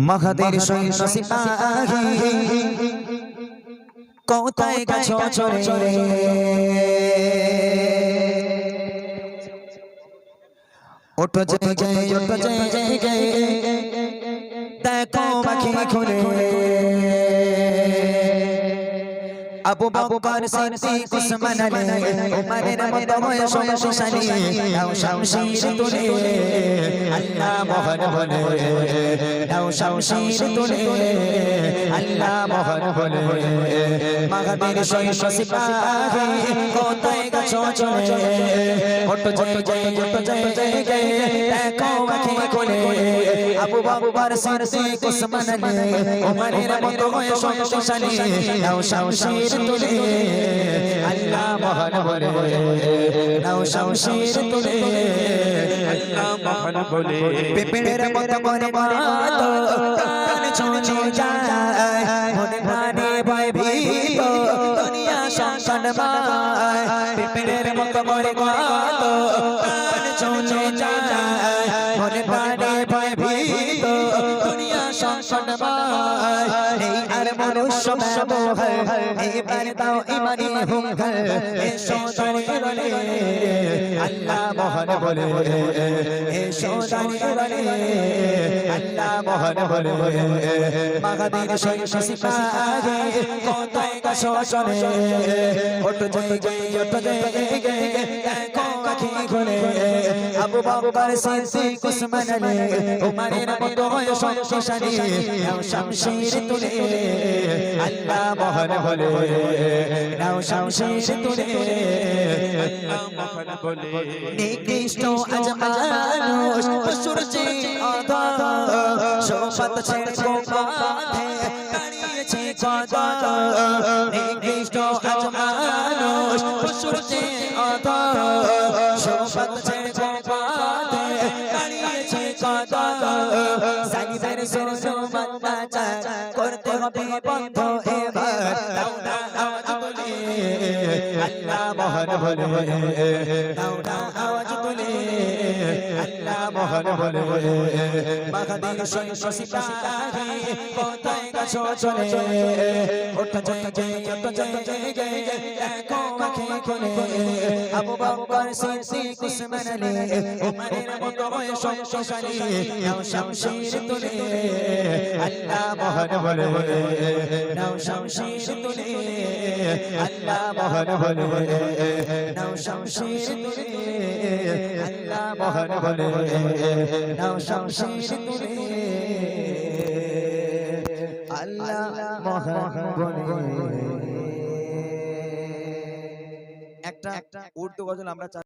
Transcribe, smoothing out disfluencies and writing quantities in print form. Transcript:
মহাদের সৈন্য সিপাহী কোথায় গেছো চলে ওঠো জেগে ওঠো জেগে দেখো পাখি খুলে আবু বকর সিদ্দিক উসমান আলী উমরের মতো হয়ে শক্তিশালী দাও শামশির তুলে আল্লাহ মহান বলে দাও শামশির তুলে আল্লাহ মহান বলে মহাবীর সৈন্য সিপাহী কোথায় গেছো চলে ওঠো জেগে ওঠো জেগে দেখো পাখি খুলে আবু বকর সিদ্দিক উসমান আলী উমরের মতো হয়ে শক্তিশালী দাও শামশির তুলে আল্লাহ মহান বলে নাও শামশির তুলে আল্লাহ মহান বলে পেপেড়ের মতো করে মাতো প্রাণ ছুঁয়ে যায় মনে প্রাণে ভয় ভীত দুনিয়া সংসার মায় পেপেড়ের মতো করে মাতো প্রাণ ছুঁয়ে যায় মনে প্রাণে ভয় ভীত দুনিয়া সংসার মায় এই আর মনুষ্য ব্যবহার এবার দাও ইমানি হুঙ্কার এসো দাঁড়িয়ে আল্লাহ মহান বলে এসো দাঁড়িয়ে আল্লাহ মহান বলে মহাবীর সৈন্য সিপাহী কোথায় গেছো চলে ওঠো জেগে ওঠো জেগে দেখো পাখি খুলে আবু বকর সিদ্দিক উসমান আলী উমরের মতো হয়ে শক্তিশালী নাও শামশির তুলে আল্লাহ মহান বলে নাও শামশির তুলে আল্লাহ মহান বলে নিকৃষ্ট আজ মানুষ সূর্যে আধা শোভত ছেড়ে কোপাতে দাঁড়িয়েছে কথা নিকৃষ্ট আজ মানুষ সূর্যে আধা শোভত ছেড়ে কোপাতে দাঁড়িয়েছে কথা সাইদের সোজো বাচ্চা করতে হবে বন্ধ এবার দাও দাও আওয়াজ তুলে আল্লাহ মহান বলে দাও দাও আওয়াজ তুলে আল্লাহ মহান বলে মহাবীর সৈন্য সিপাহী কোথায় গেছো চলে ওঠো জেগে ওঠো জেগে দেখো পাখি খুলে আবু বকর সিদ্দিক উসমান আলী উমরের মতো হয়ে শক্তিশালী নাও শামশির তুলে আল্লাহ মহান বলে নাও শামশির তুলে আল্লাহ মহান বলে নাও শামশির তুলে আল্লাহ মহান বলে নাও শামশির তুলে আল্লাহ মহান বলে একটা উর্দু গজল আমরা